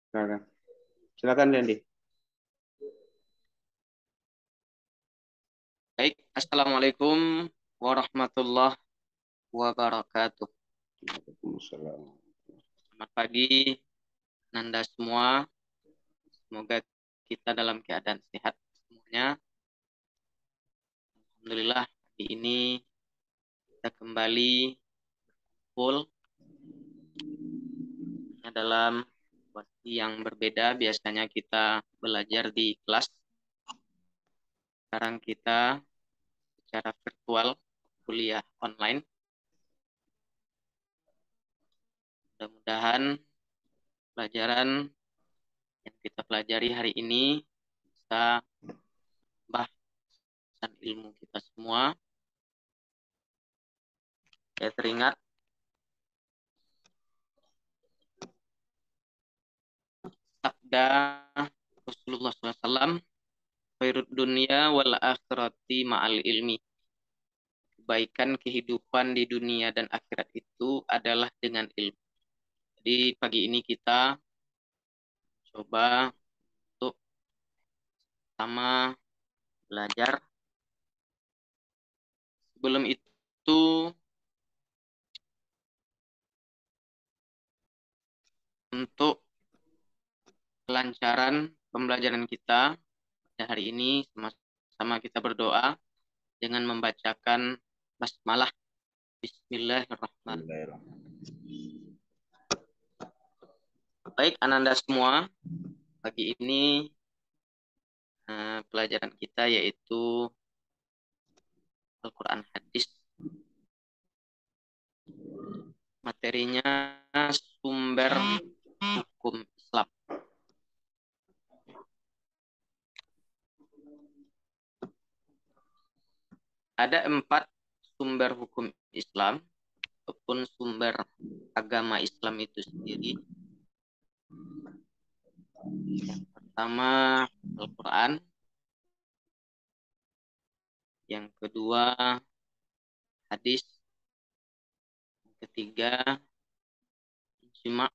Silakan, silakan Dendi. Baik, Assalamualaikum warahmatullahi wabarakatuh. Waalaikumsalam. Selamat pagi, Nanda semua. Semoga kita dalam keadaan sehat semuanya. Alhamdulillah, pagi ini kita kembali full dalam situasi yang berbeda. Biasanya kita belajar di kelas. Sekarang kita secara virtual, kuliah online. Mudah-mudahan pelajaran yang kita pelajari hari ini bisa menambah ilmu kita semua. Saya teringat sabda Rasulullah SAW, khairud dunia wal akhirati ma'al ilmi. Kebaikan kehidupan di dunia dan akhirat itu adalah dengan ilmu. Jadi pagi ini kita coba untuk sama belajar. Sebelum itu, untuk kelancaran pembelajaran kita hari ini, sama-sama kita berdoa dengan membacakan basmalah. Bismillahirrahmanirrahim. Baik, Ananda semua, pagi ini pelajaran kita yaitu Al-Quran Hadis. Materinya sumber hukum Islam. Ada 4 sumber hukum Islam ataupun sumber agama Islam itu sendiri. Yang pertama Al-Quran, yang kedua hadis, yang ketiga ijma,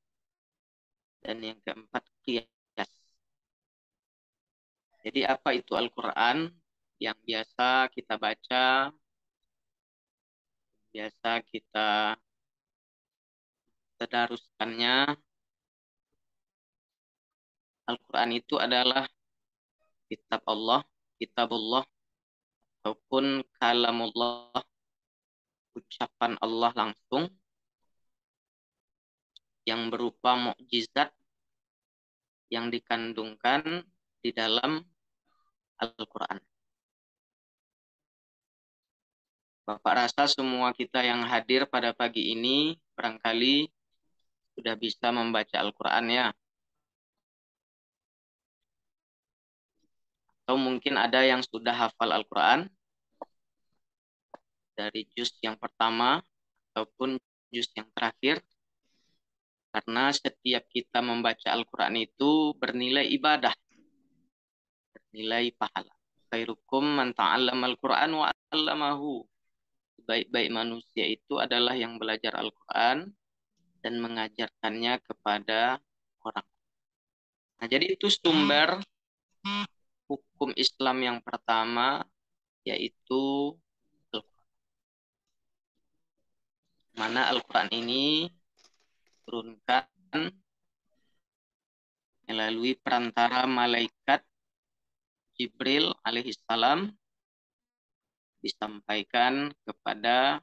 dan yang keempat qiyas. Jadi apa itu Al-Quran? Yang biasa kita baca, biasa kita tadaruskannya. Al-Quran itu adalah kitabullah, ataupun kalamullah, ucapan Allah langsung yang berupa mukjizat yang dikandungkan di dalam Al-Quran. Bapak rasa semua kita yang hadir pada pagi ini barangkali sudah bisa membaca Al-Quran ya. Atau mungkin ada yang sudah hafal Al-Quran dari juz yang pertama ataupun juz yang terakhir. Karena setiap kita membaca Al-Quran itu bernilai ibadah, bernilai pahala. Khairukum man ta'allama Al-Quran wa 'allamahu. Baik-baik manusia itu adalah yang belajar Al-Quran dan mengajarkannya kepada orang. Nah, jadi itu sumber hukum Islam yang pertama, yaitu Al-Quran. Mana Al-Quran ini turunkan melalui perantara malaikat Jibril alaihissalam, disampaikan kepada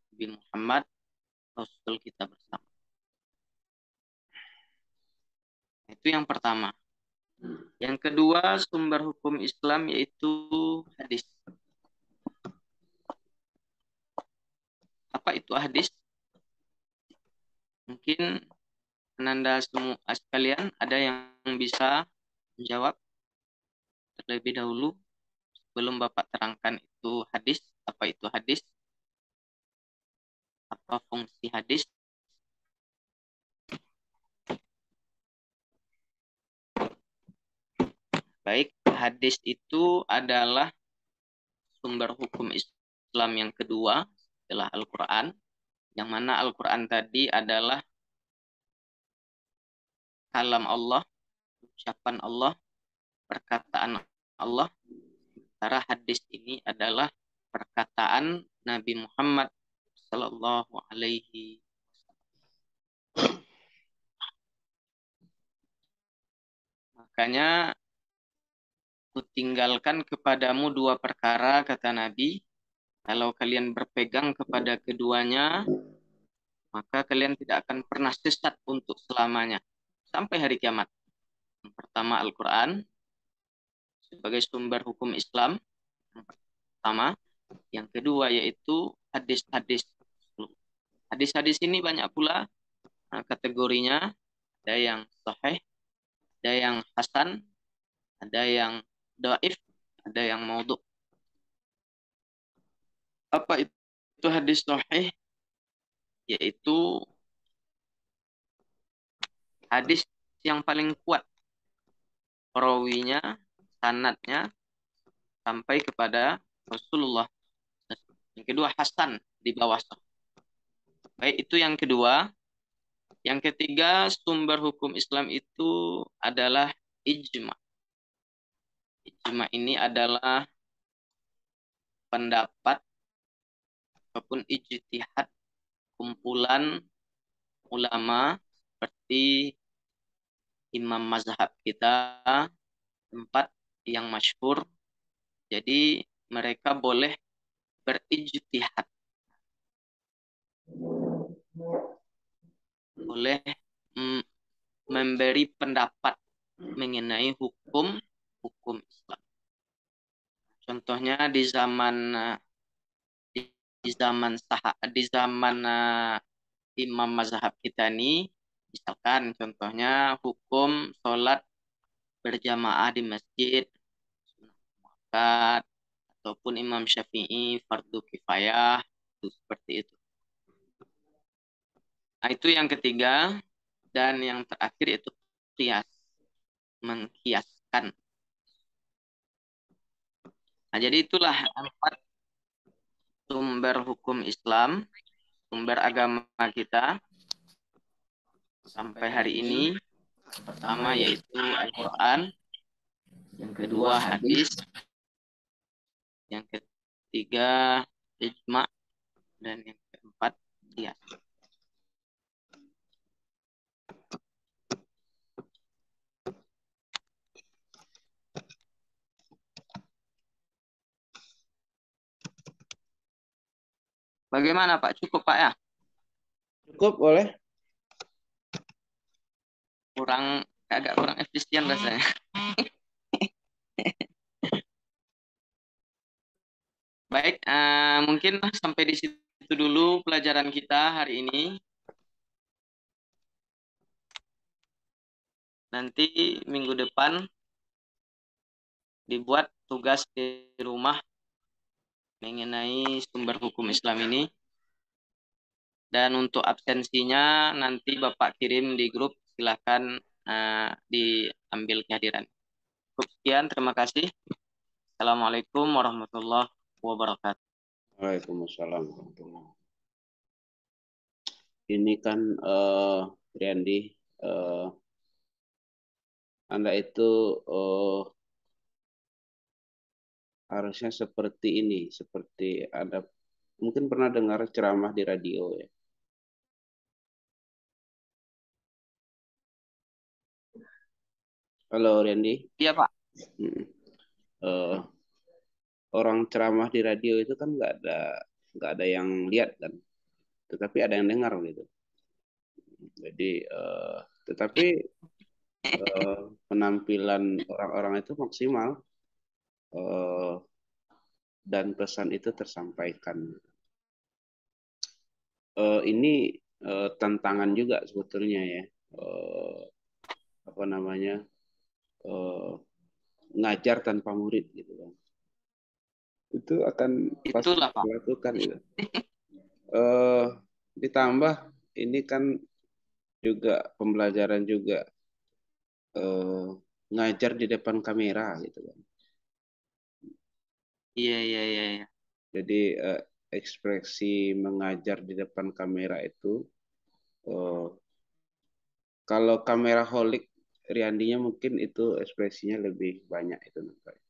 Nabi Muhammad, Rasul kita bersama. Itu yang pertama. Yang kedua, sumber hukum Islam yaitu hadis. Apa itu hadis? Mungkin Anda semua sekalian ada yang bisa menjawab terlebih dahulu sebelum Bapak terangkan itu hadis, apa itu hadis, apa fungsi hadis. Baik, hadis itu adalah sumber hukum Islam yang kedua setelah Al-Quran, yang mana Al-Quran tadi adalah kalam Allah, ucapan Allah, perkataan Allah. Sementara hadis ini adalah perkataan Nabi Muhammad Sallallahu Alaihi. Makanya kutinggalkan kepadamu dua perkara, kata Nabi. Kalau kalian berpegang kepada keduanya, maka kalian tidak akan pernah sesat untuk selamanya sampai hari kiamat. Yang pertama Al-Quran sebagai sumber hukum Islam. Yang pertama. Yang kedua yaitu hadis-hadis. Hadis-hadis ini banyak pula kategorinya. Ada yang sahih, ada yang hasan, ada yang dhaif, ada yang maudhu. Apa itu hadis sahih? Yaitu hadis yang paling kuat perawinya, sanadnya sampai kepada Rasulullah. Yang kedua hasan, di bawah sahih. Baik, itu yang kedua. Yang ketiga, sumber hukum Islam itu adalah ijma. Ijma ini adalah pendapat ataupun ijtihad kumpulan ulama seperti imam mazhab kita, tempat yang masyhur. Jadi mereka boleh berijtihad, boleh memberi pendapat mengenai hukum Islam. Contohnya di zaman imam mazhab kita ini, misalkan contohnya hukum sholat berjamaah di masjid, ataupun Imam Syafi'i fardu kifayah, itu seperti itu. Nah, itu yang ketiga. Dan yang terakhir itu qiyas, mengkiaskan. Nah, jadi itulah 4 sumber hukum Islam, sumber agama kita sampai hari ini. Pertama yaitu Al-Quran, yang kedua hadis, yang ketiga ijma, dan yang keempat qiyas. Bagaimana Pak? Cukup Pak ya? Cukup, boleh? Agak kurang efisien rasanya. Baik, mungkin sampai di situ dulu pelajaran kita hari ini. Nanti minggu depan dibuat tugas di rumah mengenai sumber hukum Islam ini. Dan untuk absensinya nanti Bapak kirim di grup, silahkan diambil kehadiran. Cukup sekian, terima kasih. Assalamualaikum warahmatullahi wabarakatuh. Waalaikumsalam warahmatullahi wabarakatuh. Ini kan Riandi, Anda itu harusnya seperti ini, seperti Anda mungkin pernah dengar ceramah di radio ya. Halo Riandi. Iya Pak. Orang ceramah di radio itu kan nggak ada yang lihat kan, tetapi ada yang dengar gitu. Jadi tetapi penampilan orang-orang itu maksimal dan pesan itu tersampaikan. Ini tantangan juga sebetulnya ya, apa namanya, ngajar tanpa murid gitu kan. Itu akan pasti Itulah Pak. dilakukan itu. Ditambah ini kan juga pembelajaran juga ngajar di depan kamera gitu kan. Iya. Jadi ekspresi mengajar di depan kamera itu Kalau kamera holik Riandinya mungkin itu ekspresinya lebih banyak itu nampaknya.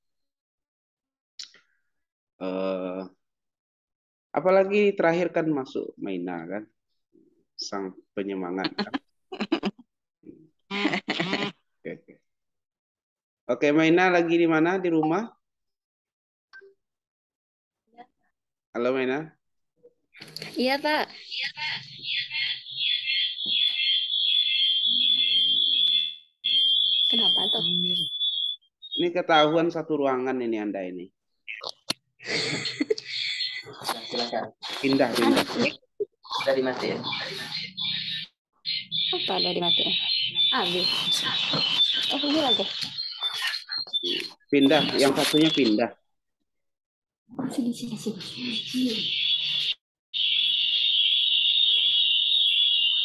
Apalagi terakhir kan masuk Maina kan, sang penyemangat kan. Oke, oke. Oke, Maina lagi di mana? Di rumah? Halo Maina. Iya, Pak. Kenapa tuh? Ini ketahuan satu ruangan ini Anda ini. Silakan. Pindah, pindah. Sudah dimatiin. Apa ada di mati? Habis. Oh, ini lagi. Pindah, yang satunya pindah. Sini, sini, sini.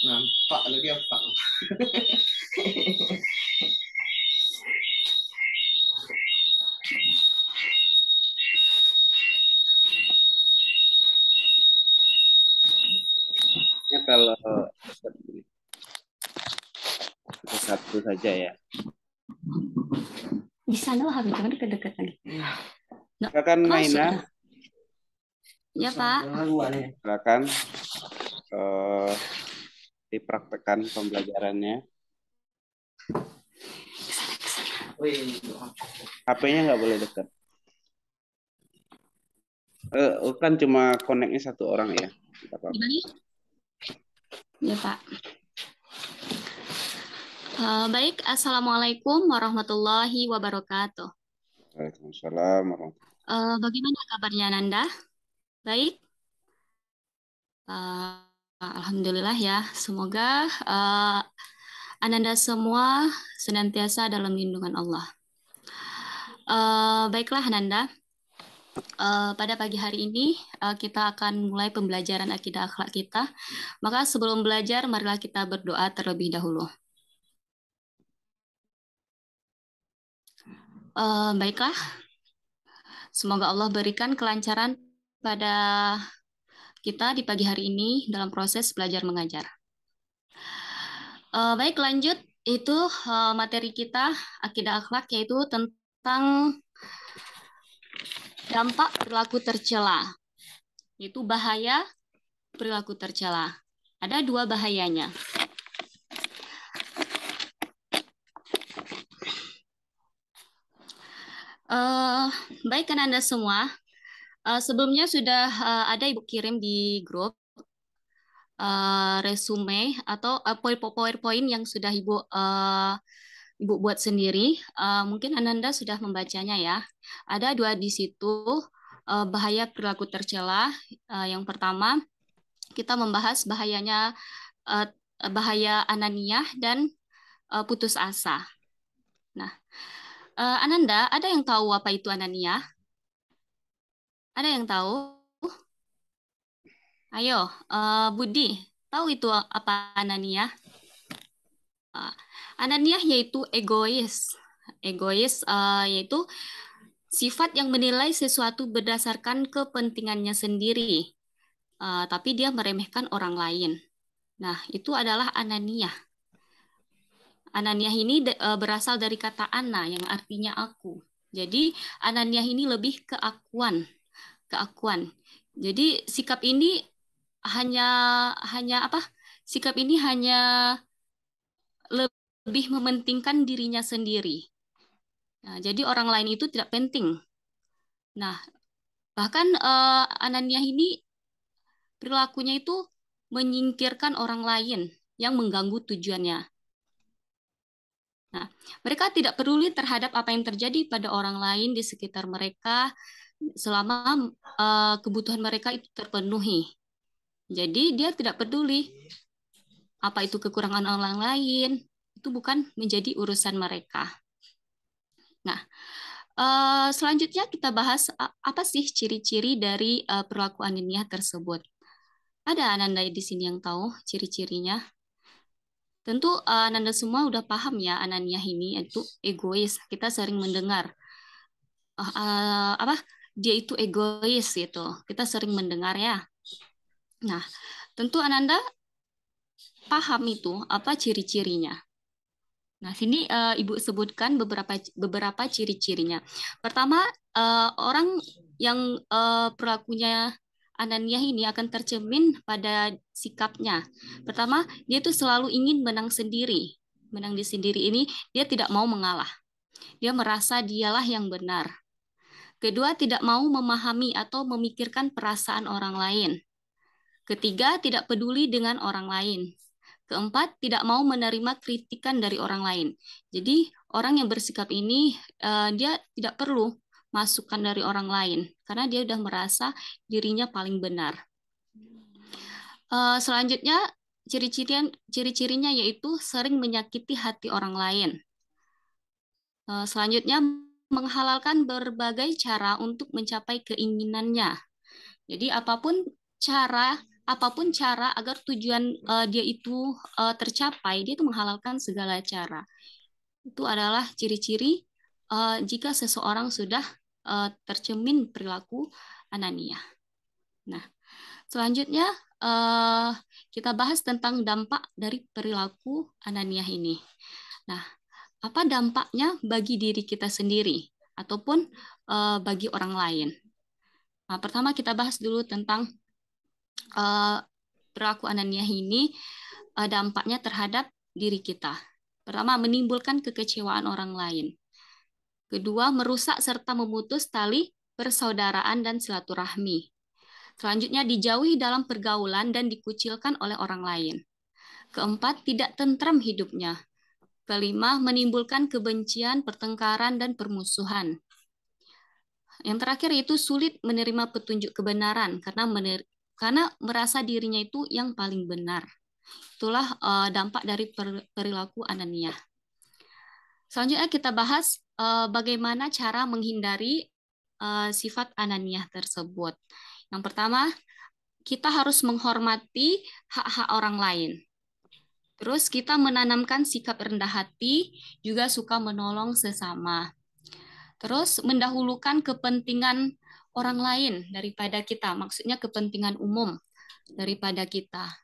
Nampak lu dia Pak. Ya, kalau satu saja ya. Di sana lah, habis jangan dekat-dekat lagi. Silakan Maina, Ya, Pak. silakan dipraktekkan pembelajarannya. HP-nya nggak boleh dekat. Kan cuma koneknya satu orang ya. Nggak apa-apa. Ya, Pak. Baik, Assalamualaikum warahmatullahi wabarakatuh. Waalaikumsalam warahmatullahi. Bagaimana kabarnya Nanda? Baik? Alhamdulillah ya. Semoga Ananda semua senantiasa dalam lindungan Allah. Baiklah Ananda, pada pagi hari ini kita akan mulai pembelajaran akidah akhlak kita. Maka sebelum belajar, marilah kita berdoa terlebih dahulu. Baiklah, semoga Allah berikan kelancaran pada kita di pagi hari ini dalam proses belajar mengajar. Baik, lanjut. Itu materi kita akidah akhlak, yaitu tentang dampak perilaku tercela. Itu bahaya perilaku tercela. Ada dua bahayanya. Baik kan Anda semua, sebelumnya sudah ada Ibu kirim di grup resume atau PowerPoint yang sudah Ibu buat sendiri. Mungkin Ananda sudah membacanya ya. Ada dua di situ, bahaya perilaku tercela. Yang pertama, kita membahas bahayanya bahaya ananiah dan putus asa. Nah, Ananda, ada yang tahu apa itu ananiah? Ada yang tahu? Ayo, Budi, tahu itu apa ananiah? Ananiah yaitu egois. Egois yaitu sifat yang menilai sesuatu berdasarkan kepentingannya sendiri, tapi dia meremehkan orang lain. Nah, itu adalah ananiah. Ananiah ini berasal dari kata ana yang artinya aku. Jadi ananiah ini lebih keakuan, keakuan. Jadi sikap ini hanya apa? Sikap ini hanya lebih mementingkan dirinya sendiri. Nah, jadi orang lain itu tidak penting. Nah, bahkan ananiah ini perilakunya itu menyingkirkan orang lain yang mengganggu tujuannya. Nah, mereka tidak peduli terhadap apa yang terjadi pada orang lain di sekitar mereka selama kebutuhan mereka itu terpenuhi. Jadi dia tidak peduli apa itu kekurangan orang lain, itu bukan menjadi urusan mereka. Nah, selanjutnya kita bahas apa sih ciri-ciri dari perilaku ananiah tersebut. Ada Ananda di sini yang tahu ciri-cirinya? Tentu Ananda semua udah paham ya, ananiah ini itu egois. Kita sering mendengar apa dia itu egois gitu. Kita sering mendengar ya. Nah, tentu Ananda paham itu apa ciri-cirinya. Nah, sini Ibu sebutkan beberapa ciri-cirinya. Pertama, orang yang perilakunya Ananiah ini akan tercermin pada sikapnya. Pertama, dia tuh selalu ingin menang sendiri. Menang di sendiri ini, dia tidak mau mengalah. Dia merasa dialah yang benar. Kedua, tidak mau memahami atau memikirkan perasaan orang lain. Ketiga, tidak peduli dengan orang lain. Keempat, tidak mau menerima kritikan dari orang lain. Jadi, orang yang bersikap ini, dia tidak perlu masukan dari orang lain, karena dia sudah merasa dirinya paling benar. Selanjutnya, ciri-cirinya yaitu sering menyakiti hati orang lain. Selanjutnya, menghalalkan berbagai cara untuk mencapai keinginannya. Jadi, apapun cara agar tujuan dia itu tercapai, dia itu menghalalkan segala cara. Itu adalah ciri-ciri jika seseorang sudah tercermin perilaku Ananiah. Nah, selanjutnya kita bahas tentang dampak dari perilaku Ananiah ini. Nah, apa dampaknya bagi diri kita sendiri ataupun bagi orang lain? Nah, pertama kita bahas dulu tentang perilaku Ananiah ini, dampaknya terhadap diri kita. Pertama, menimbulkan kekecewaan orang lain. Kedua, merusak serta memutus tali persaudaraan dan silaturahmi. Selanjutnya, dijauhi dalam pergaulan dan dikucilkan oleh orang lain. Keempat, tidak tentram hidupnya. Kelima, menimbulkan kebencian, pertengkaran, dan permusuhan. Yang terakhir itu sulit menerima petunjuk kebenaran karena merasa dirinya itu yang paling benar. Itulah dampak dari perilaku Ananiah. Selanjutnya kita bahas bagaimana cara menghindari sifat Ananiah tersebut. Yang pertama, kita harus menghormati hak-hak orang lain. Terus kita menanamkan sikap rendah hati, juga suka menolong sesama. Terus mendahulukan kepentingan orang lain daripada kita, maksudnya kepentingan umum daripada kita.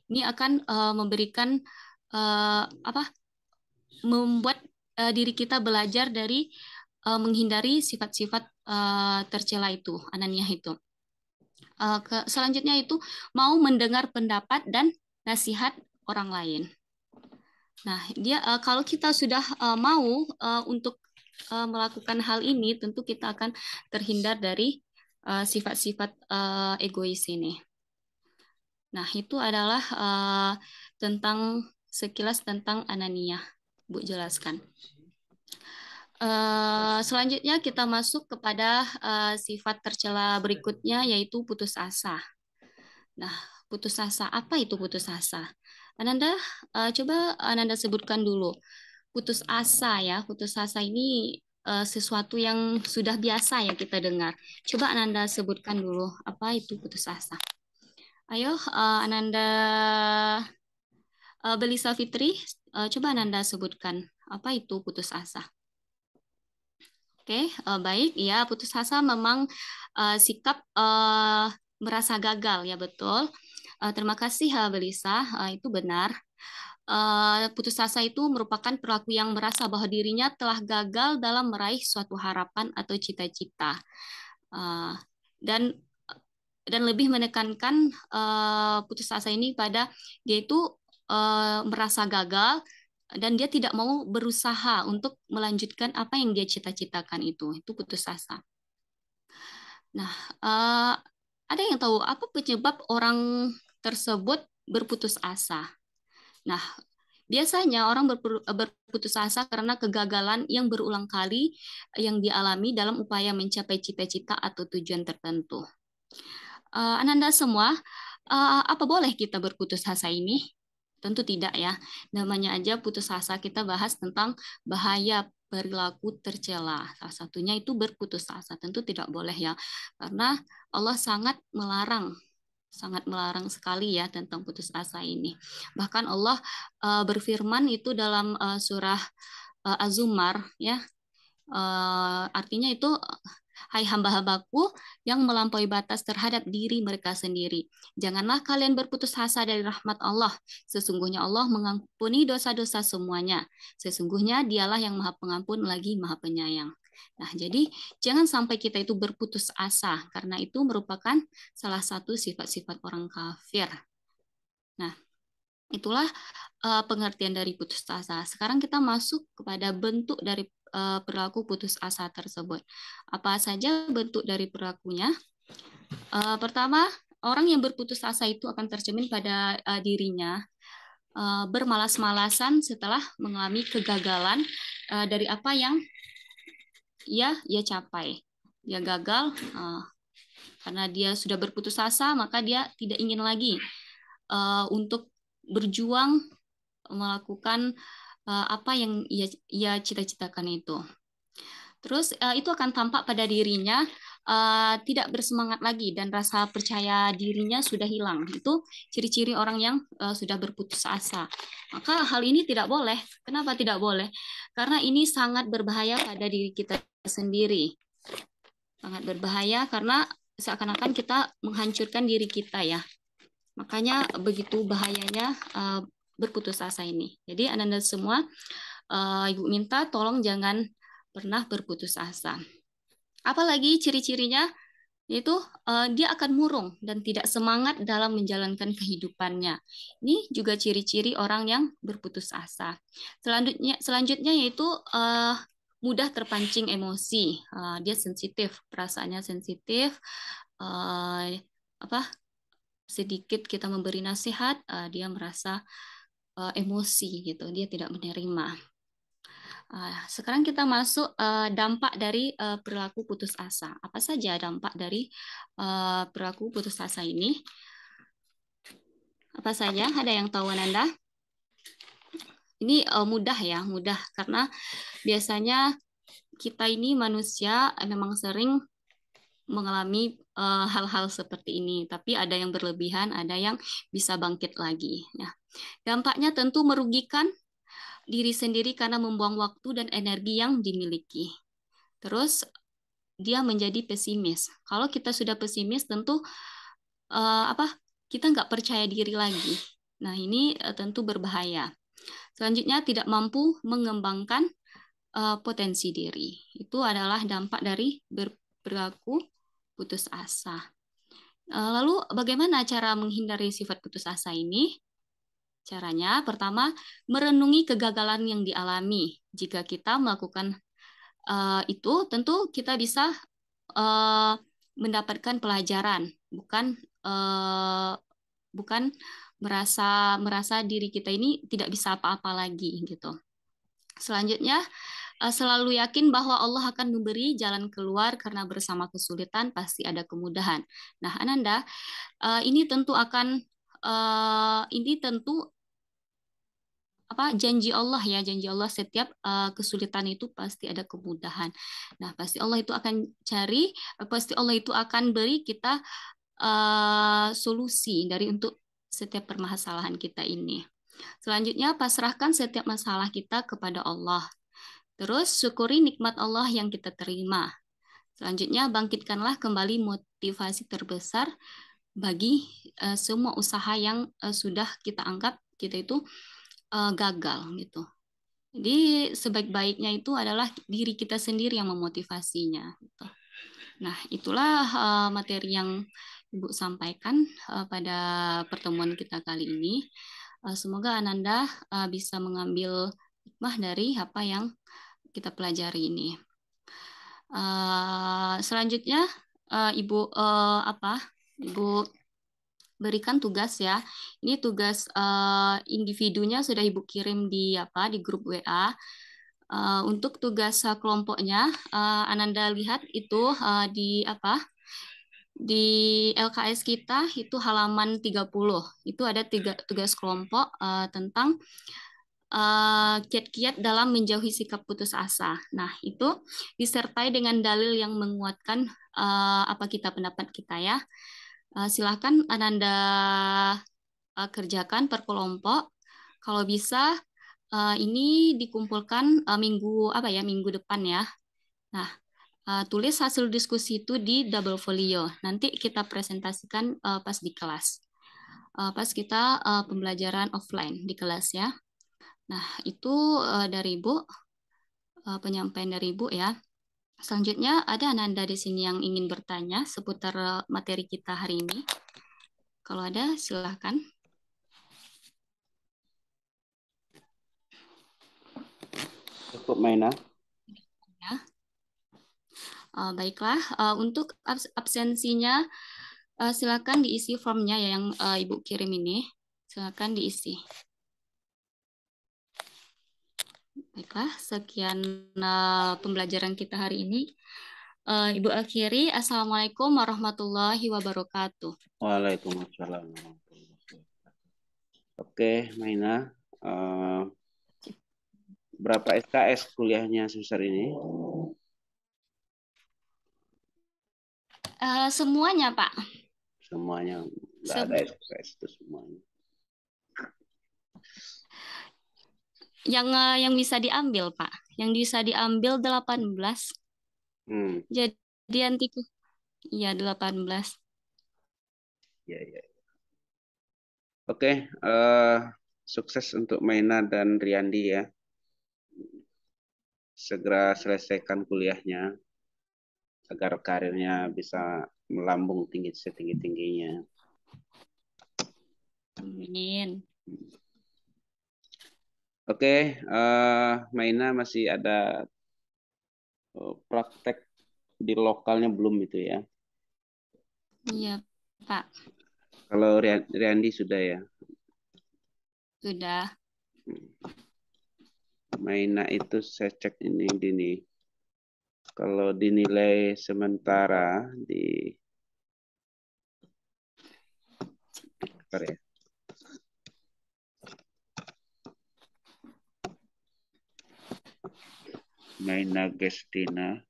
Ini akan memberikan membuat diri kita belajar dari menghindari sifat-sifat tercela itu, Ananiah itu. Selanjutnya itu mau mendengar pendapat dan nasihat orang lain. Nah, dia kalau kita sudah mau untuk melakukan hal ini, tentu kita akan terhindar dari sifat-sifat egois ini. Nah, itu adalah tentang sekilas tentang Ananiah. Bu jelaskan. Selanjutnya kita masuk kepada sifat tercela berikutnya, yaitu putus asa. Nah, putus asa, apa itu putus asa? Ananda, coba Ananda sebutkan dulu. Putus asa ya, putus asa ini sesuatu yang sudah biasa ya kita dengar. Coba Ananda sebutkan dulu, apa itu putus asa? Ayo, Ananda Belisa Fitri, coba Ananda sebutkan, apa itu putus asa? Oke, baik. Ya, putus asa memang sikap merasa gagal, ya betul. Terima kasih, Belisa. Itu benar. Putus asa itu merupakan perilaku yang merasa bahwa dirinya telah gagal dalam meraih suatu harapan atau cita-cita. Dan lebih menekankan putus asa ini pada dia itu merasa gagal dan dia tidak mau berusaha untuk melanjutkan apa yang dia cita-citakan itu putus asa. Nah, ada yang tahu apa penyebab orang tersebut berputus asa? Nah, biasanya orang berputus asa karena kegagalan yang berulang kali yang dialami dalam upaya mencapai cita-cita atau tujuan tertentu. Ananda semua, apa boleh kita berputus asa ini? Tentu tidak ya. Namanya aja putus asa, kita bahas tentang bahaya perilaku tercela. Salah satunya itu berputus asa. Tentu tidak boleh ya. Karena Allah sangat melarang sekali ya tentang putus asa ini. Bahkan Allah berfirman itu dalam surah Az-Zumar ya. Artinya itu Hai hamba-hambaku yang melampaui batas terhadap diri mereka sendiri. Janganlah kalian berputus asa dari rahmat Allah. Sesungguhnya Allah mengampuni dosa-dosa semuanya. Sesungguhnya dialah yang maha pengampun lagi maha penyayang. Nah, jadi jangan sampai kita itu berputus asa, karena itu merupakan salah satu sifat-sifat orang kafir. Nah, itulah pengertian dari putus asa. Sekarang kita masuk kepada bentuk dari perilaku putus asa tersebut. Apa saja bentuk dari perilakunya? Pertama, orang yang berputus asa itu akan tercermin pada dirinya bermalas-malasan setelah mengalami kegagalan dari apa yang ia capai. Dia gagal karena dia sudah berputus asa, maka dia tidak ingin lagi untuk berjuang melakukan apa yang ia cita-citakan itu. Terus itu akan tampak pada dirinya tidak bersemangat lagi dan rasa percaya dirinya sudah hilang. Itu ciri-ciri orang yang sudah berputus asa. Maka hal ini tidak boleh. Kenapa tidak boleh? Karena ini sangat berbahaya pada diri kita sendiri. Sangat berbahaya karena seakan-akan kita menghancurkan diri kita ya. Makanya begitu bahayanya berputus asa ini. Jadi Ananda semua, Ibu minta tolong jangan pernah berputus asa. Apalagi ciri-cirinya yaitu dia akan murung dan tidak semangat dalam menjalankan kehidupannya. Ini juga ciri-ciri orang yang berputus asa. Selanjutnya yaitu mudah terpancing emosi. Dia sensitif, perasaannya sensitif. Sedikit kita memberi nasihat, dia merasa emosi gitu, dia tidak menerima. Sekarang kita masuk dampak dari perilaku putus asa. Apa saja dampak dari perilaku putus asa ini? Apa saja? Ada yang tahu Ananda? Ini mudah ya, mudah karena biasanya kita ini manusia memang sering mengalami hal-hal seperti ini, tapi ada yang berlebihan, ada yang bisa bangkit lagi. Ya. Dampaknya tentu merugikan diri sendiri karena membuang waktu dan energi yang dimiliki. Terus dia menjadi pesimis. Kalau kita sudah pesimis, tentu kita nggak percaya diri lagi. Nah ini tentu berbahaya. Selanjutnya tidak mampu mengembangkan potensi diri. Itu adalah dampak dari berperilaku putus asa. Lalu bagaimana cara menghindari sifat putus asa ini? Caranya, pertama, merenungi kegagalan yang dialami. Jika kita melakukan itu, tentu kita bisa mendapatkan pelajaran, bukan merasa diri kita ini tidak bisa apa-apa lagi gitu. Selanjutnya, selalu yakin bahwa Allah akan memberi jalan keluar karena bersama kesulitan pasti ada kemudahan. Nah, Ananda, ini tentu janji Allah ya, janji Allah setiap kesulitan itu pasti ada kemudahan. Nah, pasti Allah itu akan beri kita solusi untuk setiap permasalahan kita ini. Selanjutnya, pasrahkan setiap masalah kita kepada Allah. Terus syukuri nikmat Allah yang kita terima. Selanjutnya, bangkitkanlah kembali motivasi terbesar bagi semua usaha yang sudah kita anggap kita itu gagal gitu. Jadi sebaik-baiknya itu adalah diri kita sendiri yang memotivasinya. Gitu. Nah, itulah materi yang Ibu sampaikan pada pertemuan kita kali ini. Semoga Ananda bisa mengambil hikmah dari apa yang kita pelajari ini. Selanjutnya Ibu berikan tugas ya. Ini tugas individunya sudah Ibu kirim di grup WA. Untuk tugas kelompoknya Ananda lihat itu di LKS kita itu halaman 30. Itu ada tugas kelompok tentang kiat-kiat dalam menjauhi sikap putus asa. Nah, itu disertai dengan dalil yang menguatkan pendapat kita ya. Silakan Ananda kerjakan per kelompok. Kalau bisa ini dikumpulkan minggu depan ya. Nah, tulis hasil diskusi itu di double folio. Nanti kita presentasikan pas di kelas. Pas kita pembelajaran offline di kelas ya. Nah, itu dari Ibu, penyampaian dari Ibu ya. Selanjutnya ada Ananda di sini yang ingin bertanya seputar materi kita hari ini. Kalau ada, silahkan. Cukup Maina. Ya. Baiklah, untuk absensinya silakan diisi formnya ya, yang Ibu kirim ini. Silakan diisi. Baiklah, sekian pembelajaran kita hari ini. Ibu akhiri, Assalamualaikum warahmatullahi wabarakatuh. Waalaikumsalam. Oke, Maina. Berapa SKS kuliahnya semester ini? Semuanya, Pak. Semuanya nggak ada SKS itu semuanya. Yang bisa diambil, Pak. Yang bisa diambil 18. Jadi antiku. Iya, 18. Ya, ya. Oke, sukses untuk Maina dan Riyandi ya. Segera selesaikan kuliahnya agar karirnya bisa melambung tinggi setinggi-tingginya. Amin. Oke, Maina masih ada praktek di lokalnya belum itu ya? Iya, Pak. Kalau Riyandi sudah ya? Sudah. Maina itu saya cek ini. Kalau dinilai sementara di apa ya? Maina Gestina.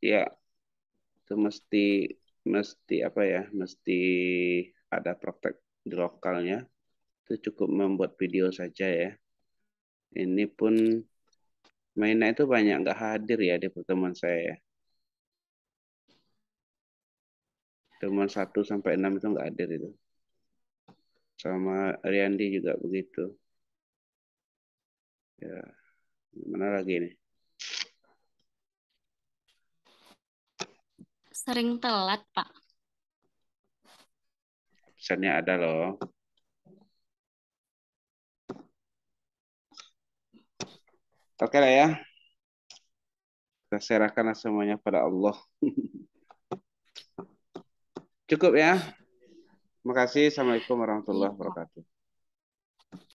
Ya, itu mesti apa ya? Mesti ada praktek di lokalnya. Itu cukup membuat video saja ya. Ini pun Maina itu banyak nggak hadir ya di pertemuan saya ya. Pertemuan 1 sampai 6 itu nggak hadir itu. Sama Riyandi juga begitu. Ya, mana lagi nih? Sering telat, Pak. Pesannya ada loh. Oke lah ya. Kita serahkanlah semuanya pada Allah. Cukup ya. Terima kasih. Assalamualaikum warahmatullahi wabarakatuh.